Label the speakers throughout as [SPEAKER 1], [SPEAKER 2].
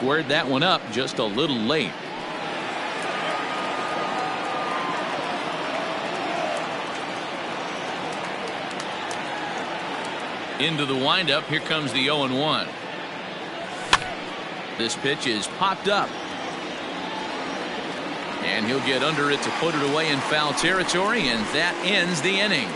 [SPEAKER 1] squared that one up just a little late. Into the windup. Here comes the 0-1. This pitch is popped up. And he'll get under it to put it away in foul territory, and that ends the inning.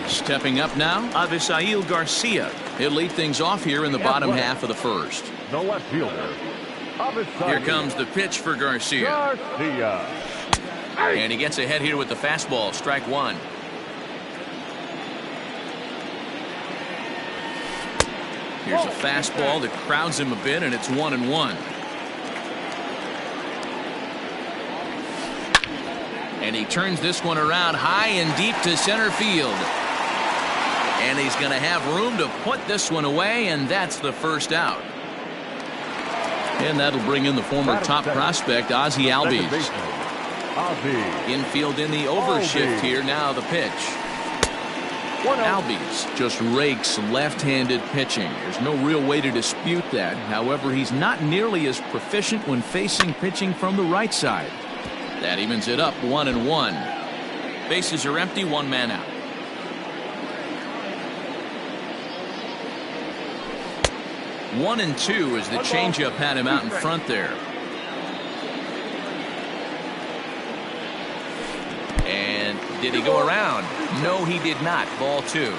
[SPEAKER 1] Stepping up now, Avisail Garcia. He'll lead things off here in the bottom half of the first.
[SPEAKER 2] The left fielder.
[SPEAKER 1] Here comes the pitch for Garcia. And he gets ahead here with the fastball. Strike one. Here's a fastball that crowds him a bit, and it's 1-1. And he turns this one around high and deep to center field. And he's going to have room to put this one away, and that's the first out. And that'll bring in the former top prospect, Ozzie Albies. Infield in the overshift here. Now the pitch. Albies just rakes left-handed pitching. There's no real way to dispute that. However, he's not nearly as proficient when facing pitching from the right side. That evens it up 1-1. Bases are empty, one man out. One and two as the changeup had him out in front there. And did he go around? No, he did not. Ball two.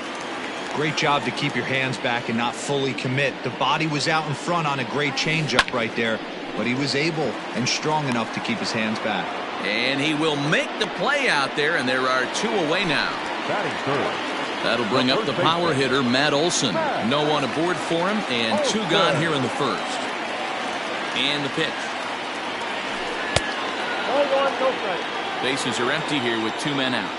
[SPEAKER 3] Great job to keep your hands back and not fully commit. The body was out in front on a great changeup right there, but he was able and strong enough to keep his hands back.
[SPEAKER 1] And he will make the play out there, and there are two away now.
[SPEAKER 2] Batting third.
[SPEAKER 1] That'll bring up the power hitter, Matt Olson. No one aboard for him, and two gone here in the first. And the pitch. Bases are empty here with two men out.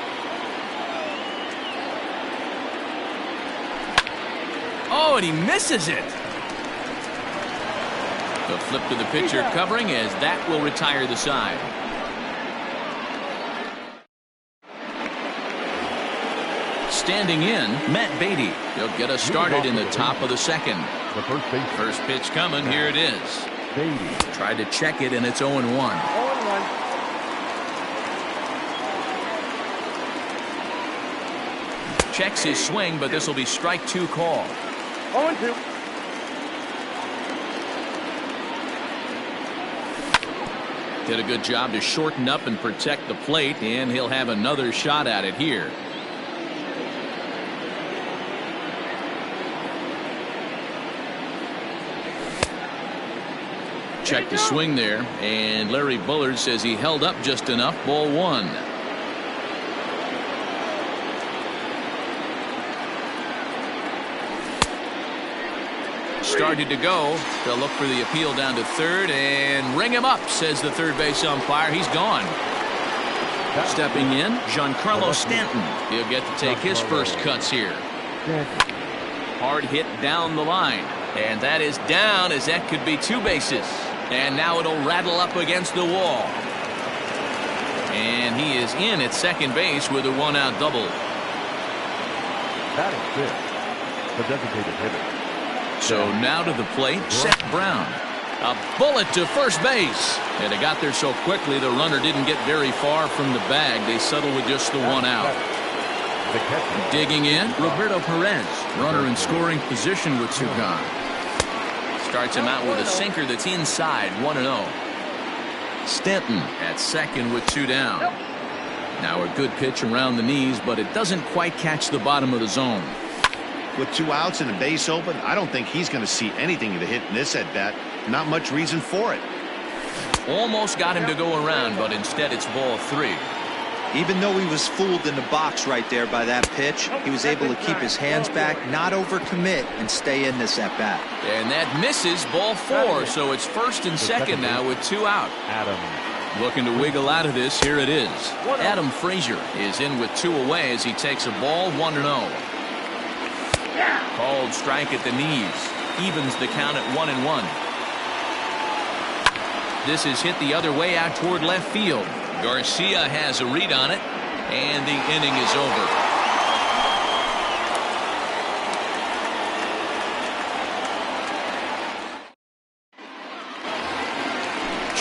[SPEAKER 1] Oh, and he misses it. The flip to the pitcher covering, as that will retire the side. Standing in, Matt Beatty. He'll get us started in the top of the second.
[SPEAKER 2] The
[SPEAKER 1] first pitch coming. Here it is. Tried to check it, and it's 0-1. Checks his swing, but this will be strike two call.
[SPEAKER 2] 0-2.
[SPEAKER 1] Did a good job to shorten up and protect the plate, and he'll have another shot at it here. Check the swing there, and Larry Bullard says he held up just enough. Ball one. Started to go. They'll look for the appeal down to third and ring him up, says the third base umpire. He's gone. Stepping in, Giancarlo Stanton. He'll get to take his first cuts here. Hard hit down the line, and that is down, as that could be two bases. And now it'll rattle up against the wall. And he is in at second base with a one-out double.
[SPEAKER 2] That is fifth. The designated hitter.
[SPEAKER 1] So now to the plate, Seth Brown. A bullet to first base. And it got there so quickly the runner didn't get very far from the bag. They settled with just the one out. Digging in, Roberto Perez. Runner in scoring position with two gone. Starts him out with a sinker that's inside, 1-0. Stanton at second with two down. Now a good pitch around the knees, but it doesn't quite catch the bottom of the zone.
[SPEAKER 4] With two outs and a base open, I don't think he's going to see anything to hit in this at-bat. Not much reason for it.
[SPEAKER 1] Almost got him to go around, but instead it's ball three.
[SPEAKER 3] Even though he was fooled in the box right there by that pitch, he was able to keep his hands back, not overcommit, and stay in this at-bat.
[SPEAKER 1] And that misses, ball four, so it's first and second now with two out.
[SPEAKER 2] Adam.
[SPEAKER 1] Looking to wiggle out of this, here it is. Adam Frazier is in with two away as he takes a ball, 1-0. Called strike at the knees. Evens the count at 1-1. This is hit the other way out toward left field. Garcia has a read on it, and the inning is over.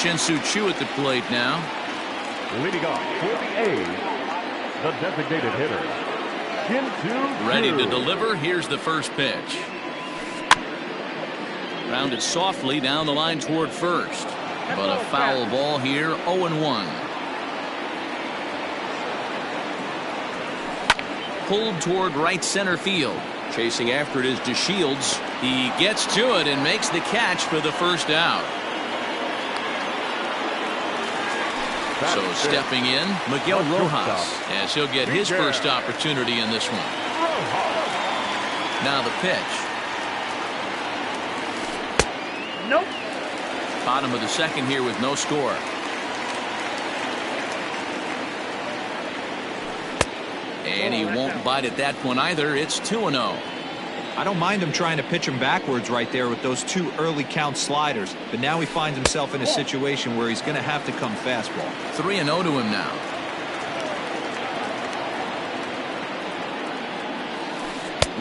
[SPEAKER 1] Shin-Soo Choo at the plate now.
[SPEAKER 2] Leading off for the A's, the designated hitter, Shin-Soo
[SPEAKER 1] Ready to
[SPEAKER 2] Choo.
[SPEAKER 1] deliver. Here's the first pitch. Rounded softly down the line toward first. But a foul ball here, 0-1. Pulled toward right center field. Chasing after it is DeShields. He gets to it and makes the catch for the first out. So stepping in, Miguel Rojas, as he'll get his first opportunity in this one. Now the pitch.
[SPEAKER 2] Nope.
[SPEAKER 1] Bottom of the second here with no score. And he won't bite at that one either. It's 2-0.
[SPEAKER 3] I don't mind him trying to pitch him backwards right there with those 2 early count sliders, but now he finds himself in a situation where he's going to have to come fastball.
[SPEAKER 1] 3-0 to him now.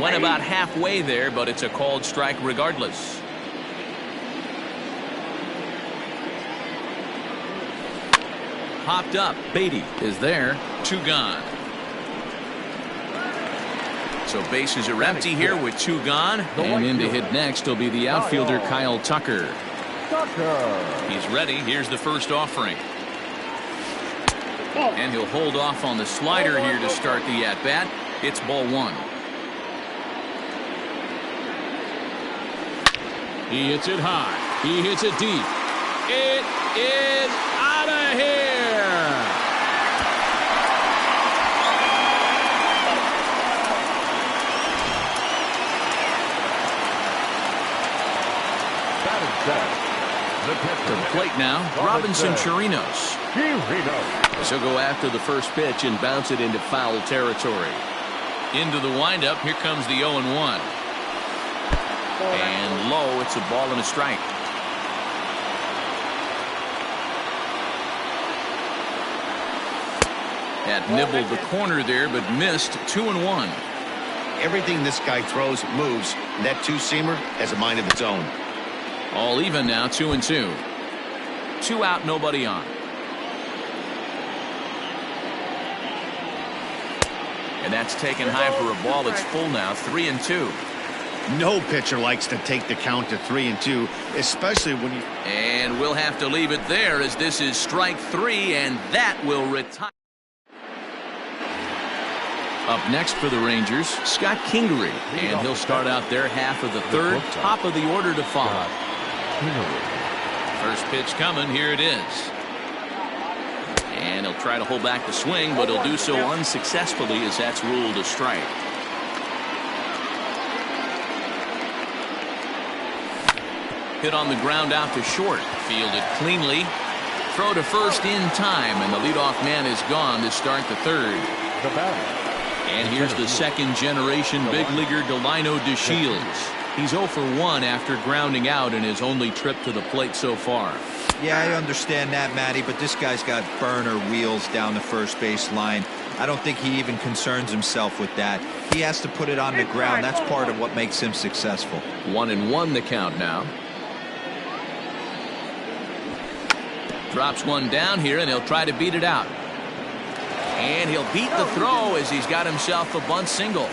[SPEAKER 1] Went about halfway there, but it's a called strike regardless. Hopped up. Beatty is there. 2 gone. So bases are empty here with 2 gone. And in to hit next will be the outfielder Kyle Tucker. He's ready. Here's the first offering. And he'll hold off on the slider here to start the at-bat. It's ball 1. He hits it high. He hits it deep. It is out of here. To the plate now, Robinson Chirinos. She'll go after the first pitch and bounce it into foul territory. Into the windup, here comes the 0-1. And low, it's a ball and a strike. That nibbled the corner there, but missed. 2-1.
[SPEAKER 4] Everything this guy throws moves. And that 2-seamer has a mind of its own.
[SPEAKER 1] All even now, 2-2. 2 out, nobody on. And that's taken high for a ball. It's full now, 3-2.
[SPEAKER 4] No pitcher likes to take the count to 3-2, especially when you...
[SPEAKER 1] And we'll have to leave it there as this is strike 3, and that will retire. Up next for the Rangers, Scott Kingery, and he'll start out their half of the third. Top of the order to follow. First pitch coming. Here it is. And he'll try to hold back the swing, but he'll do so unsuccessfully as that's ruled a strike. Hit on the ground out to short. Fielded cleanly. Throw to first in time, and the leadoff man is gone to start the third. And here's the second-generation big leaguer Delino DeShields. He's 0 for 1 after grounding out in his only trip to the plate so far.
[SPEAKER 3] Yeah, I understand that, Matty, but this guy's got burner wheels down the first base line. I don't think he even concerns himself with that. He has to put it on the ground. That's part of what makes him successful.
[SPEAKER 1] 1-1 the count now. Drops one down here, and he'll try to beat it out. And he'll beat the throw as he's got himself a bunt single.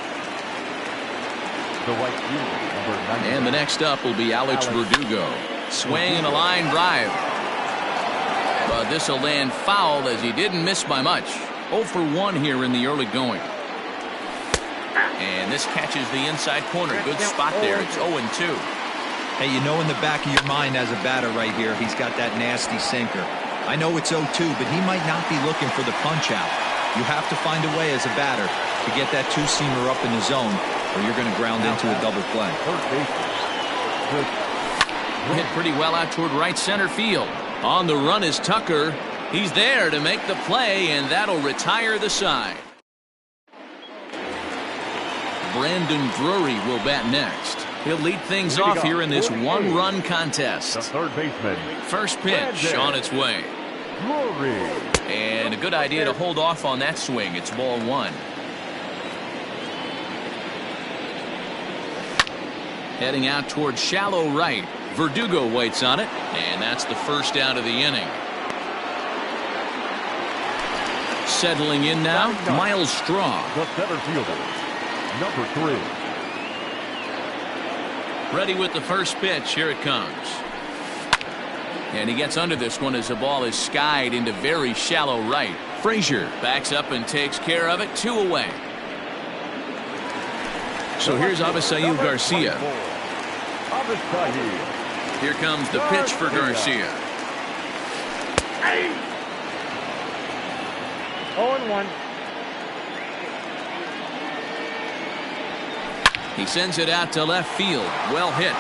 [SPEAKER 1] And the next up will be Alex Verdugo. Swing and a line drive. But this will land foul as he didn't miss by much. 0 for 1 here in the early going. And this catches the inside corner. Good spot there. It's 0-2.
[SPEAKER 3] Hey, you know in the back of your mind as a batter right here, he's got that nasty sinker. I know it's 0-2, but he might not be looking for the punch out. You have to find a way as a batter to get that 2-seamer up in the zone, or you're going to ground into a double play.
[SPEAKER 1] Hit pretty well out toward right center field. On the run is Tucker. He's there to make the play, and that'll retire the side. Brandon Drury will bat next. He'll lead things off here in this one-run contest.
[SPEAKER 2] The third baseman.
[SPEAKER 1] First pitch on its way. And a good idea to hold off on that swing. It's ball 1. Heading out towards shallow right. Verdugo waits on it, and that's the first out of the inning. Settling in now, Miles Straw.
[SPEAKER 2] The center fielder, number 3.
[SPEAKER 1] Ready with the first pitch. Here it comes. And he gets under this one as the ball is skied into very shallow right. Frazier backs up and takes care of it. 2 away. So here's Avisail Garcia. Here comes the pitch for Garcia.
[SPEAKER 2] 0-1.
[SPEAKER 1] He sends it out to left field. Well hit.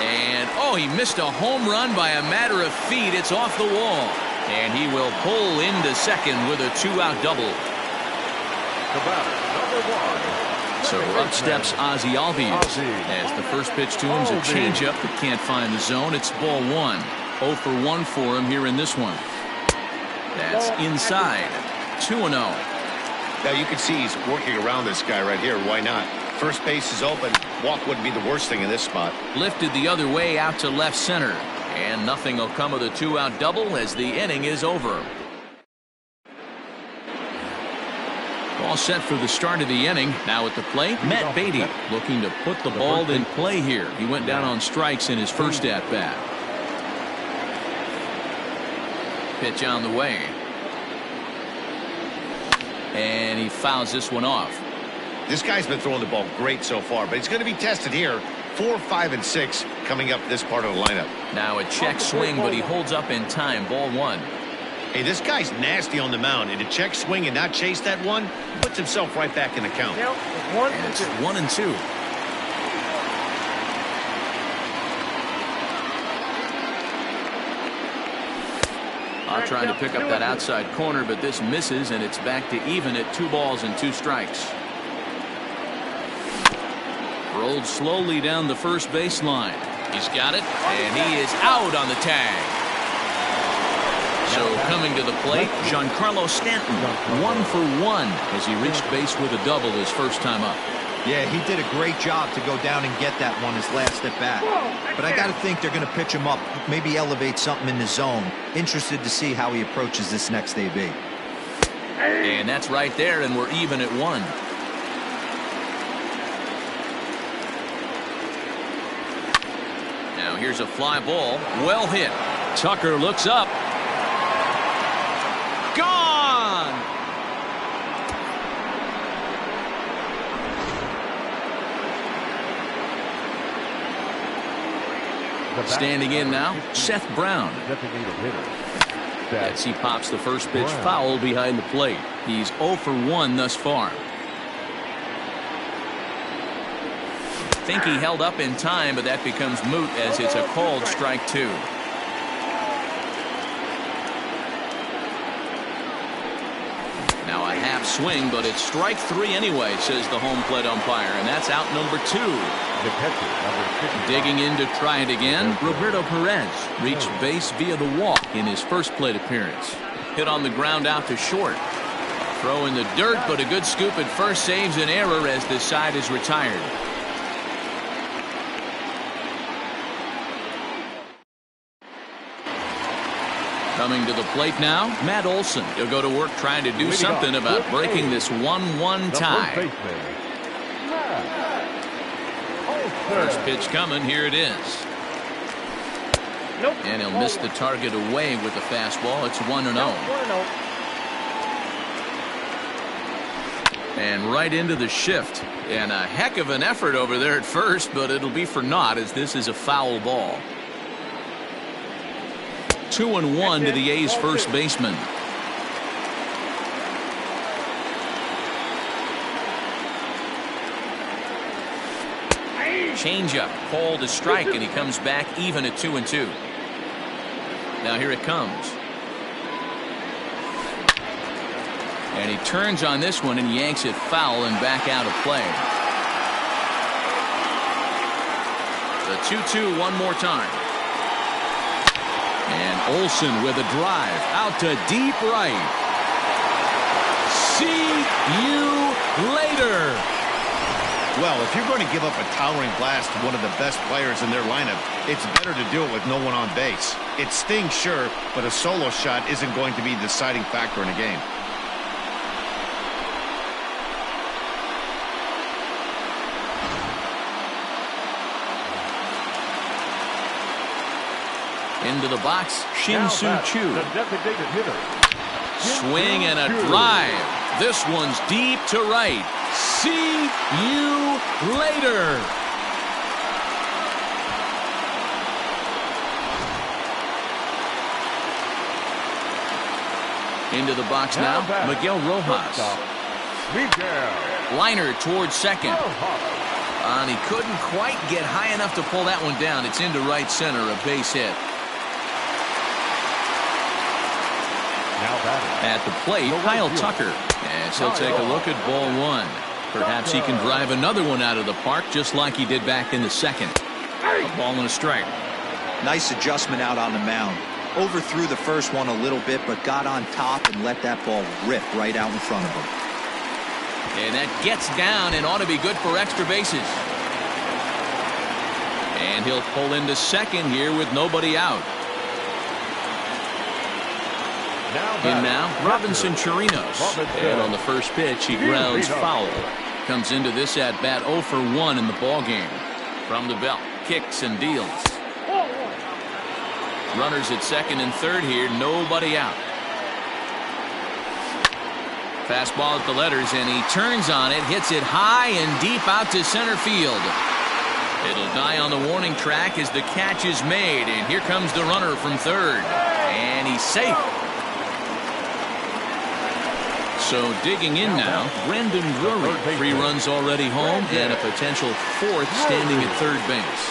[SPEAKER 1] And, oh, he missed a home run by a matter of feet. It's off the wall. And he will pull into second with a 2-out double.
[SPEAKER 2] The batter, number 1.
[SPEAKER 1] So up steps Ozzie Albies. As the first pitch to him is a changeup that can't find the zone. It's ball 1. 0 for 1 for him here in this one. That's inside. 2-0.
[SPEAKER 4] Now you can see he's working around this guy right here. Why not? First base is open. Walk wouldn't be the worst thing in this spot.
[SPEAKER 1] Lifted the other way out to left center. And nothing will come of the 2-out double as the inning is over. All set for the start of the inning. Now at the plate, Matt Beatty looking to put the ball in play here. He went down on strikes in his first at-bat. Pitch on the way. And he fouls this one off.
[SPEAKER 4] This guy's been throwing the ball great so far, but he's going to be tested here. 4, 5, and 6 coming up this part of the lineup.
[SPEAKER 1] Now a check swing, but he holds up in time. Ball 1.
[SPEAKER 4] Hey, this guy's nasty on the mound, and to check swing and not chase that one, puts himself right back in the count.
[SPEAKER 1] And it's 1-2. Trying to pick up that outside corner, but this misses, and it's back to even at 2 balls and 2 strikes. Rolled slowly down the first baseline. He's got it, and he is out on the tag. So coming to the plate, Giancarlo Stanton, 1 for 1 as he reached base with a double his first time up.
[SPEAKER 3] Yeah, he did a great job to go down and get that one his last at bat. But I got to think they're going to pitch him up, maybe elevate something in the zone. Interested to see how he approaches this next AB.
[SPEAKER 1] And that's right there, and we're even at 1. Now here's a fly ball, well hit. Tucker looks up. Gone! Standing in now, Seth Brown. As he pops the first pitch foul behind the plate. He's 0 for 1 thus far. Think he held up in time, but that becomes moot as it's a called strike 2. Now a half swing, but it's strike 3 anyway, says the home plate umpire, and that's out number 2. Digging in to try it again, Roberto Perez reached base via the walk in his first plate appearance. Hit on the ground out to short. Throw in the dirt, but a good scoop at first saves an error as this side is retired. Coming to the plate now, Matt Olson. He'll go to work trying to do something about breaking this 1-1 tie. First pitch coming. Here it is. And he'll miss the target away with the fastball. It's 1-0. And right into the shift. And a heck of an effort over there at first, but it'll be for naught as this is a foul ball. 2-1 to the A's first baseman. Changeup called a strike, and he comes back even at 2-2. Now here it comes. And he turns on this one and yanks it foul and back out of play. The 2-2 one more time. And Olson with a drive out to deep right. See you later.
[SPEAKER 4] Well, if you're going to give up a towering blast to one of the best players in their lineup, it's better to do it with no one on base. It stings, sure, but a solo shot isn't going to be the deciding factor in a game.
[SPEAKER 1] Into the box, Shin-Soo Choo.
[SPEAKER 2] The designated hitter.
[SPEAKER 1] Swing and a drive. This one's deep to right. See you later. Into the box now, Miguel Rojas. Liner towards second. And he couldn't quite get high enough to pull that one down. It's into right center, a base hit. At the plate, Kyle Tucker. As he'll take a look at ball one. Perhaps he can drive another one out of the park just like he did back in the second. A ball and a strike.
[SPEAKER 3] Nice adjustment out on the mound. Overthrew the first one a little bit, but got on top and let that ball rip right out in front of him.
[SPEAKER 1] And that gets down and ought to be good for extra bases. And he'll pull into second here with nobody out. In now, Robinson Chirinos. And on the first pitch, he grounds foul. Comes into this at bat 0 for 1 in the ball game. From the belt, kicks and deals. Runners at second and third here, nobody out. Fastball at the letters, and he turns on it, hits it high and deep out to center field. It'll die on the warning track as the catch is made, and here comes the runner from third, and he's safe. So digging in now, Brendan Drury. 3 runs already home and a potential 4th standing at third base.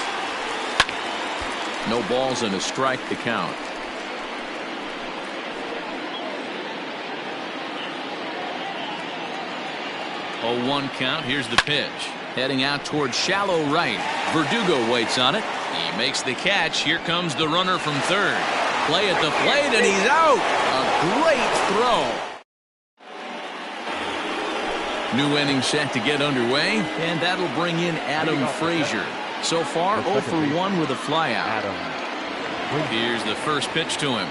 [SPEAKER 1] No balls and a strike to count. 0-1 count. Here's the pitch. Heading out towards shallow right. Verdugo waits on it. He makes the catch. Here comes the runner from third. Play at the plate, and he's out. A great throw. New inning set to get underway, and that'll bring in Adam Frazier. So far, 0 for 1 with a flyout. Here's the first pitch to him.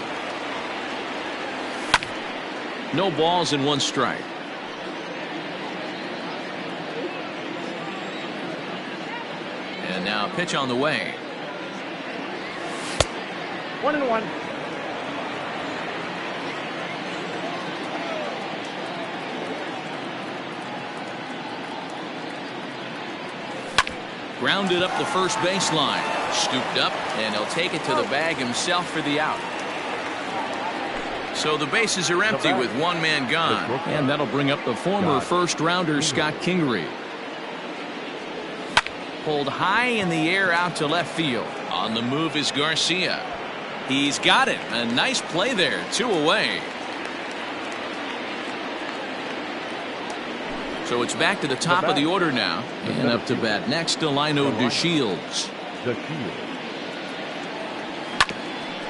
[SPEAKER 1] No balls and 1 strike. And now pitch on the way.
[SPEAKER 2] 1-1.
[SPEAKER 1] Grounded up the first baseline. Scooped up, and he'll take it to the bag himself for the out. So the bases are empty with 1 man gone. And that'll bring up the former first-rounder Scott Kingery. Pulled high in the air out to left field. On the move is Garcia. He's got it. A nice play there. 2 away. So it's back to the top of the order now. And up to bat next, Delino DeShields.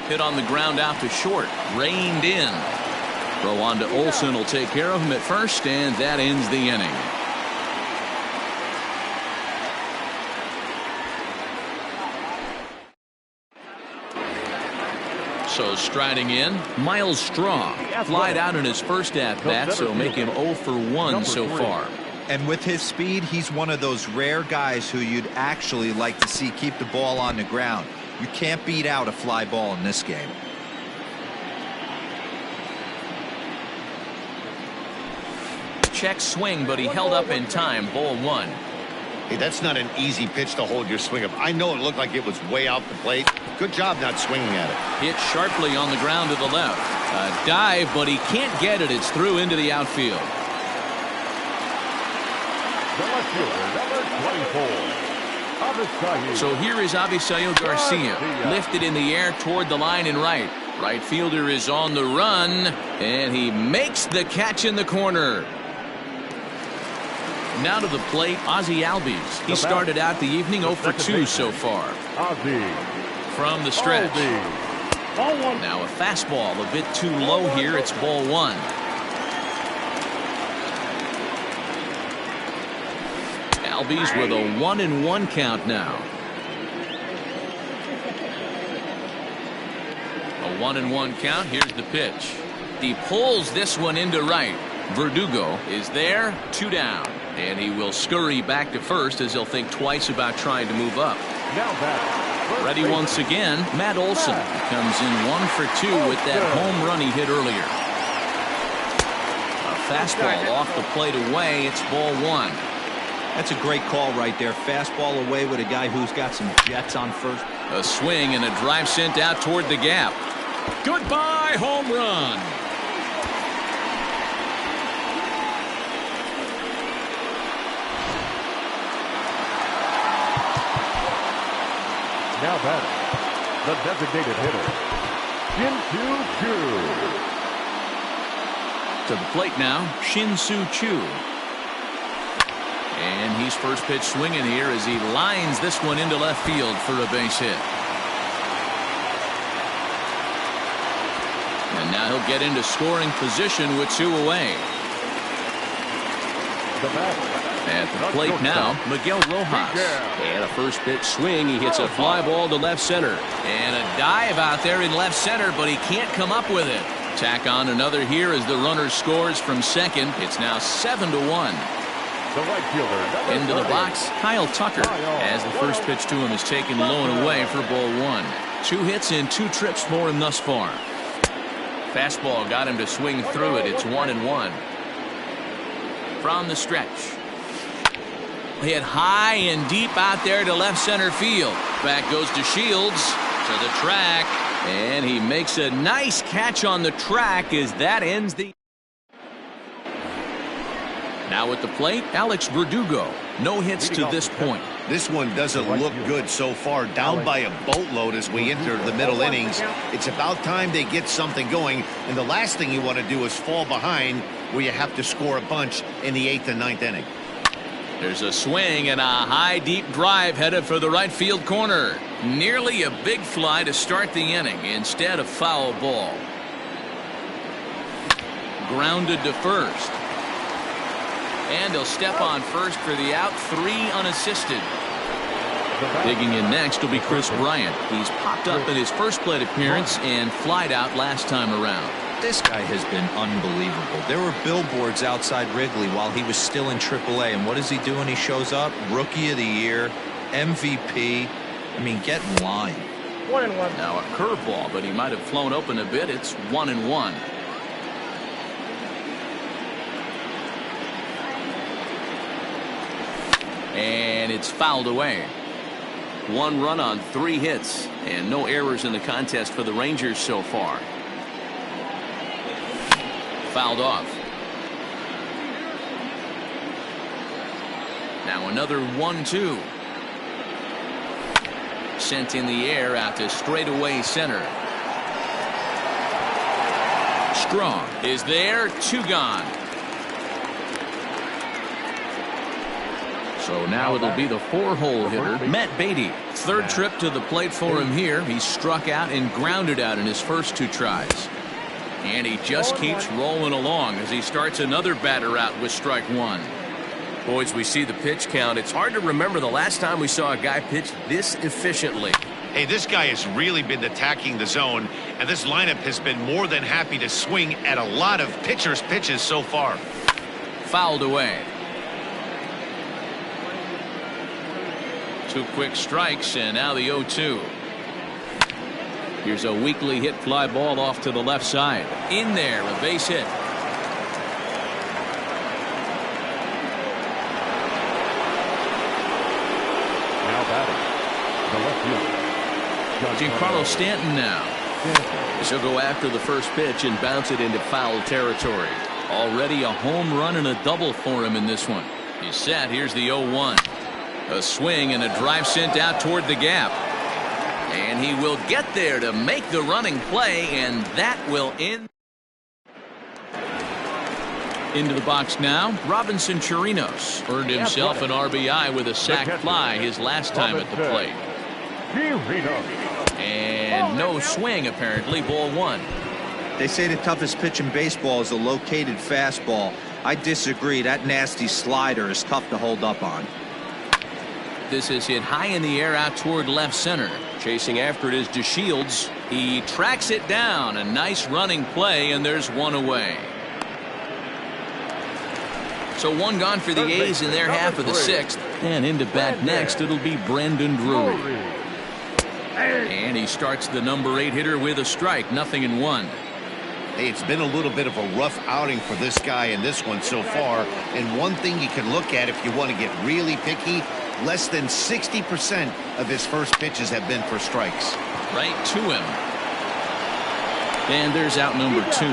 [SPEAKER 1] Hit on the ground out to short. Reined in. Throw on to Olsen will take care of him at first, and that ends the inning. So striding in, Miles Straw. Flied out in his first at-bat, so make him 0 for 1 so far.
[SPEAKER 3] And with his speed, he's one of those rare guys who you'd actually like to see keep the ball on the ground. You can't beat out a fly ball in this game.
[SPEAKER 1] Check swing, but he held up in time. Ball 1.
[SPEAKER 4] Hey, that's not an easy pitch to hold your swing up. I know it looked like it was way out the plate. Good job not swinging at it.
[SPEAKER 1] Hit sharply on the ground to the left. A dive, but he can't get it. It's through into the outfield.
[SPEAKER 2] The left fielder, number 24.
[SPEAKER 1] So here is Avisail Garcia. Lifted in the air toward the line and right. Right fielder is on the run, and he makes the catch in the corner. Now to the plate, Ozzie Albies. He started out the evening 0 for 2 so far. From the stretch. Now a fastball a bit too low here. It's ball 1. Albies with a 1-1 count now. A 1-1 count. Here's the pitch. He pulls this one into right. Verdugo is there, 2 down. And he will scurry back to first as he'll think twice about trying to move up.
[SPEAKER 2] Now back.
[SPEAKER 1] Ready once again, Matt Olson comes in 1 for 2 with that home run he hit earlier. A fastball off the plate away. It's ball 1.
[SPEAKER 3] That's a great call right there. Fastball away with a guy who's got some jets on first.
[SPEAKER 1] A swing and a drive sent out toward the gap. Goodbye, home run.
[SPEAKER 2] Now batting, the designated hitter, Shin-Soo Choo.
[SPEAKER 1] To the plate now, Shin-Soo Choo. And he's first pitch swinging here as he lines this one into left field for a base hit. And now he'll get into scoring position with 2 away.
[SPEAKER 2] The batter.
[SPEAKER 1] At the plate now, Miguel Rojas. And a first pitch swing. He hits a fly ball to left center. And a dive out there in left center, but he can't come up with it. Tack on another here as the runner scores from second. It's now 7-1.
[SPEAKER 2] The right fielder.
[SPEAKER 1] Into the box, Kyle Tucker, as the first pitch to him is taken low and away for ball 1. 2 hits and 2 trips for him thus far. Fastball got him to swing through it. It's 1-1. From the stretch. Hit high and deep out there to left center field. Back goes to Shields to the track. And he makes a nice catch on the track as that ends the... Now at the plate, Alex Verdugo. No hits to this point.
[SPEAKER 4] This one doesn't look good so far. Down by a boatload as we enter the middle innings. It's about time they get something going. And the last thing you want to do is fall behind where you have to score a bunch in the 8th and 9th inning.
[SPEAKER 1] There's a swing and a high deep drive headed for the right field corner. Nearly a big fly to start the inning instead of foul ball. Grounded to first. And he'll step on first for the out. 3 unassisted. Digging in next will be Chris Bryant. He's popped up in his first plate appearance and flied out last time around.
[SPEAKER 3] This guy has been unbelievable. There were billboards outside Wrigley while he was still in AAA. And what is he doing? He shows up. Rookie of the Year. MVP. I mean, get in line.
[SPEAKER 2] 1-1.
[SPEAKER 1] Now a curveball, but he might have flown open a bit. It's 1-1. And it's fouled away. 1 run on 3 hits. And no errors in the contest for the Rangers so far. Fouled off. Now another 1-2. Sent in the air out to straightaway center. Strong is there. 2 gone. So now it'll be the 4-hole hitter, Matt Beatty. 3rd trip to the plate for him here. He struck out and grounded out in his first 2 tries. And he just keeps rolling along as he starts another batter out with strike 1. Boys, we see the pitch count. It's hard to remember the last time we saw a guy pitch this efficiently.
[SPEAKER 4] Hey, this guy has really been attacking the zone, and this lineup has been more than happy to swing at a lot of pitchers' pitches so far.
[SPEAKER 1] Fouled away. 2 quick strikes, and now the 0-2. Here's a weakly hit fly ball off to the left side. In there, a base hit.
[SPEAKER 2] Now batting, the left fielder,
[SPEAKER 1] Giancarlo Stanton now. He'll go after the first pitch and bounce it into foul territory. Already a home run and a double for him in this one. He's set. Here's the 0-1. A swing and a drive sent out toward the gap. And he will get there to make the running play, and that will end. Into the box now, Robinson Chirinos earned himself an RBI with a sac fly his last time at the plate. And no swing, apparently. Ball 1.
[SPEAKER 3] They say the toughest pitch in baseball is a located fastball. I disagree. That nasty slider is tough to hold up on.
[SPEAKER 1] This is hit high in the air out toward left center. Chasing after it is DeShields. He tracks it down. A nice running play, and there's one away. So one gone for the A's in their half of the sixth. And into bat next, it'll be Brandon Drury. And he starts the number 8 hitter with a strike. 0-1.
[SPEAKER 4] Hey, it's been a little bit of a rough outing for this guy in this one so far. And one thing you can look at if you want to get really picky, less than 60% of his first pitches have been for strikes.
[SPEAKER 1] Right to him. And there's out number 2.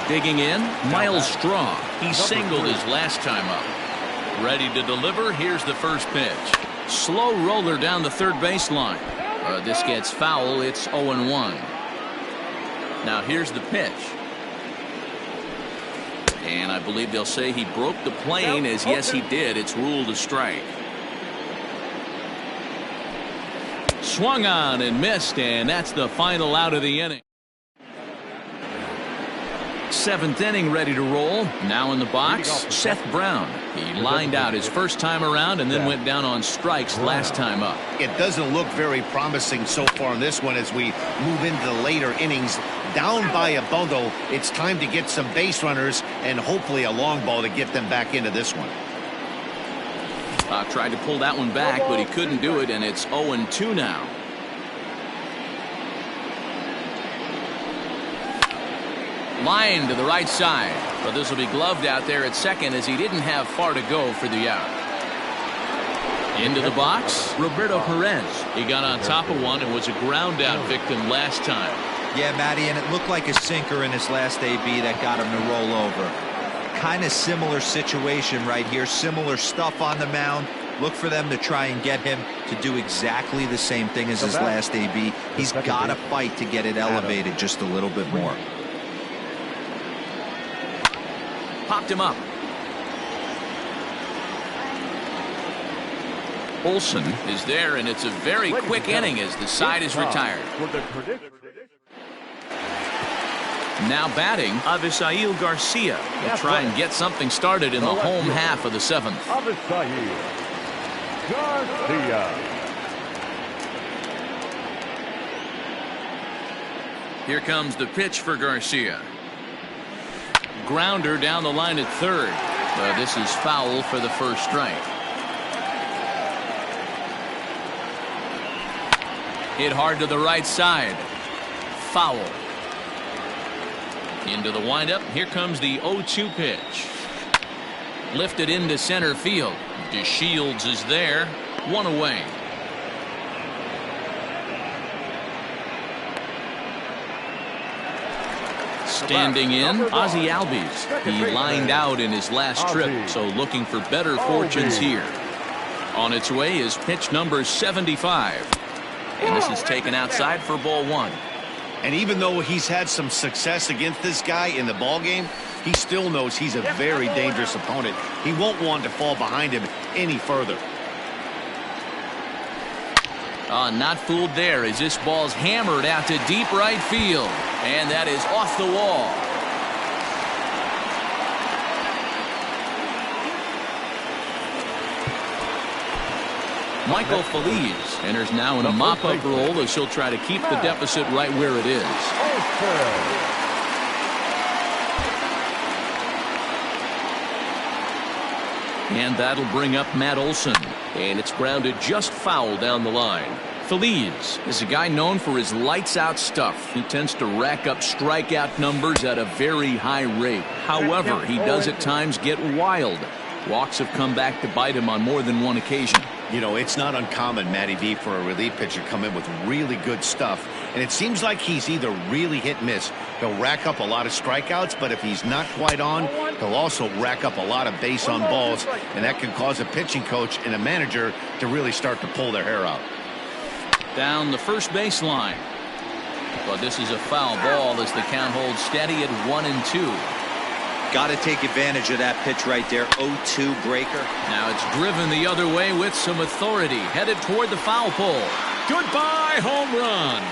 [SPEAKER 1] Digging in, Miles Straw. He singled his last time up. Ready to deliver. Here's the first pitch. Slow roller down the third baseline. This gets foul. It's 0-1. Now here's the pitch. And I believe they'll say he broke the plane, as yes he did. It's ruled a strike. Swung on and missed, and that's the final out of the inning. 7th inning ready to roll. Now in the box, Seth Brown. He lined out his first time around and then went down on strikes last time up.
[SPEAKER 4] It doesn't look very promising so far in this one as we move into the later innings. Down by a bundle, it's time to get some base runners and hopefully a long ball to get them back into this one.
[SPEAKER 1] Tried to pull that one back, but he couldn't do it, and it's 0-2 now. Line to the right side, but this will be gloved out there at second as he didn't have far to go for the out. Into the box, Roberto Perez. He got on top of one and was a ground out victim last time.
[SPEAKER 3] Yeah, Matty, and it looked like a sinker in his last AB that got him to roll over. Kind of similar situation right here. Similar stuff on the mound. Look for them to try and get him to do exactly the same thing as his last AB. He's got to fight to get it elevated just a little bit more.
[SPEAKER 1] Popped him up. Olsen is there, and it's a very quick inning as the side is retired. Now batting, Avisail Garcia. He'll try and get something started in the home half of the 7th.
[SPEAKER 2] Avisail Garcia.
[SPEAKER 1] Here comes the pitch for Garcia. Grounder down the line at third. This is foul for the first strike. Hit hard to the right side. Foul. Into the windup. Here comes the 0-2 pitch. Lifted into center field. DeShields is there. One away. Standing in, Ozzie Albies. He lined out in his last trip, so looking for better fortunes here. On its way is pitch number 75. And this is taken outside for ball 1.
[SPEAKER 4] And even though he's had some success against this guy in the ball game, he still knows he's a very dangerous opponent. He won't want to fall behind him any further.
[SPEAKER 1] Not fooled there as this ball's hammered out to deep right field. And that is off the wall. Michael Feliz enters now in a mop-up role as he'll try to keep the deficit right where it is. And that'll bring up Matt Olson. And it's grounded just foul down the line. Feliz is a guy known for his lights-out stuff. He tends to rack up strikeout numbers at a very high rate. However, he does at times get wild. Walks have come back to bite him on more than one occasion.
[SPEAKER 4] You know, it's not uncommon, Matty V, for a relief pitcher to come in with really good stuff. And it seems like he's either really hit miss. He'll rack up a lot of strikeouts, but if he's not quite on, he'll also rack up a lot of base on balls. And that can cause a pitching coach and a manager to really start to pull their hair out.
[SPEAKER 1] Down the first baseline. But this is a foul ball as the count holds steady at 1-2.
[SPEAKER 3] Got to take advantage of that pitch right there. 0-2 breaker.
[SPEAKER 1] Now it's driven the other way with some authority. Headed toward the foul pole. Goodbye, home run.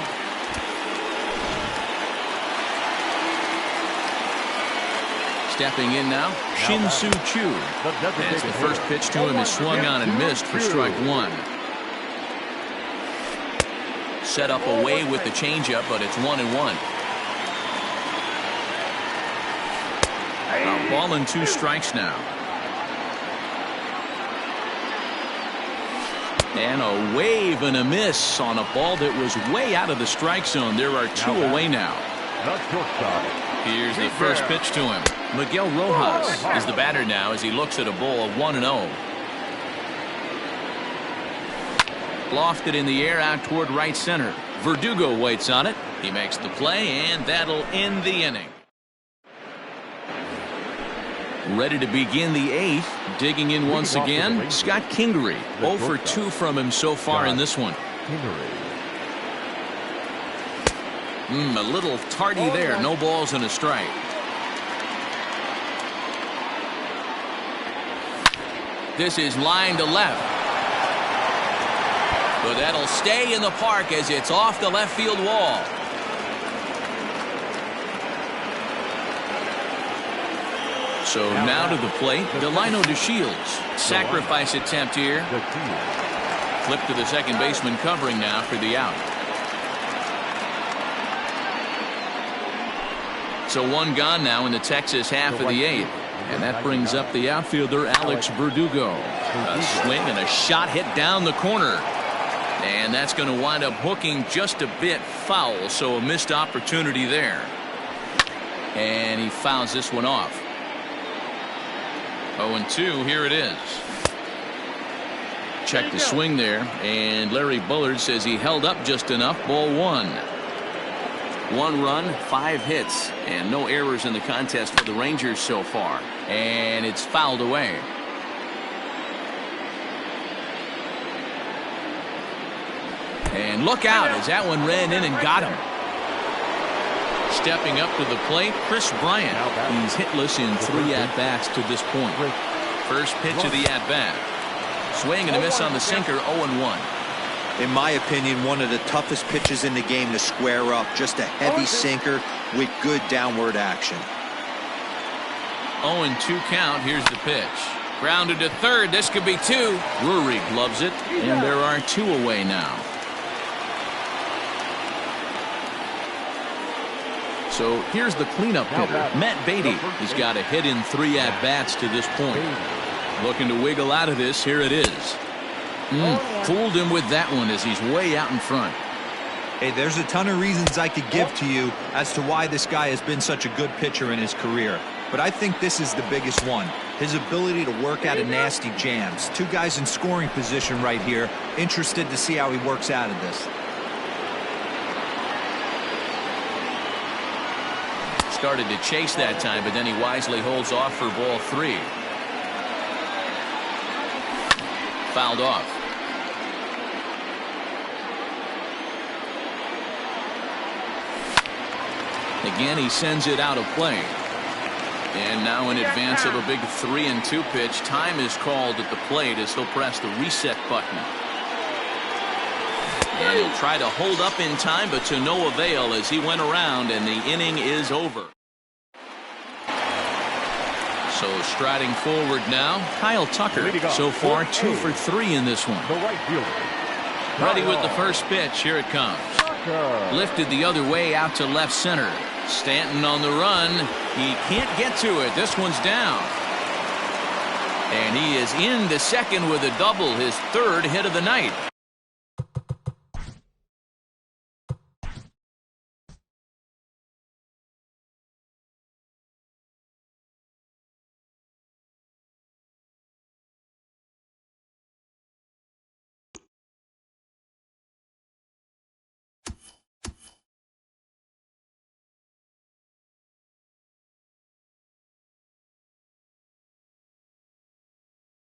[SPEAKER 1] Stepping in now, Shin-Soo Choo. As the first pitch to him is swung on and missed for strike one. Set up away with the changeup, but it's 1-1. A ball and 2 strikes now. And a wave and a miss on a ball that was way out of the strike zone. There are 2 away now. Here's the first pitch to him. Miguel Rojas is the batter now as he looks at a ball 1-0. Lofted in the air out toward right center. Verdugo waits on it. He makes the play, and that'll end the inning. Ready to begin the 8th. Digging in once again, Scott Kingery. 0 for 2 from him so far in this one. A little tardy there. No balls and a strike. This is line to left. But that'll stay in the park as it's off the left field wall. So now to the plate, Delino DeShields. Sacrifice attempt here. Flip to the second baseman covering now for the out. So 1 gone now in the Texas half of the 8th. And that brings up the outfielder, Alex Verdugo. A swing and a shot hit down the corner. And that's going to wind up hooking just a bit foul, so a missed opportunity there. And he fouls this one off. 0-2, here it is. Check the swing there, and Larry Bullard says he held up just enough. Ball 1. 1 run, 5 hits, and no errors in the contest for the Rangers so far. And it's fouled away. And look out as that one ran in and got him. Stepping up to the plate, Chris Bryant. He's hitless in 3 at-bats to this point. First pitch of the at-bat. Swing and a miss on the sinker, 0-1.
[SPEAKER 3] In my opinion, one of the toughest pitches in the game to square up. Just a heavy sinker with good downward action.
[SPEAKER 1] 0-2 count. Here's the pitch. Grounded to third. This could be 2. Drury gloves it, and there are 2 away now. So here's the cleanup hitter, Matt Beatty. He's got a hit in 3 at-bats to this point. Looking to wiggle out of this. Here it is. Fooled him with that one as he's way out in front.
[SPEAKER 3] Hey, there's a ton of reasons I could give to you as to why this guy has been such a good pitcher in his career. But I think this is the biggest one. His ability to work out of nasty jams. 2 guys in scoring position right here. Interested to see how he works out of this.
[SPEAKER 1] Started to chase that time, but then he wisely holds off for ball 3. Fouled off. Again, he sends it out of play. And now in advance of a big 3-2 pitch, time is called at the plate as he'll press the reset button. And he'll try to hold up in time, but to no avail as he went around and the inning is over. So striding forward now, Kyle Tucker. So far 2 for 3 in this one. Ready with the first pitch. Here it comes. Lifted the other way out to left center. Stanton on the run. He can't get to it. This one's down. And he is in the second with a double, his 3rd hit of the night.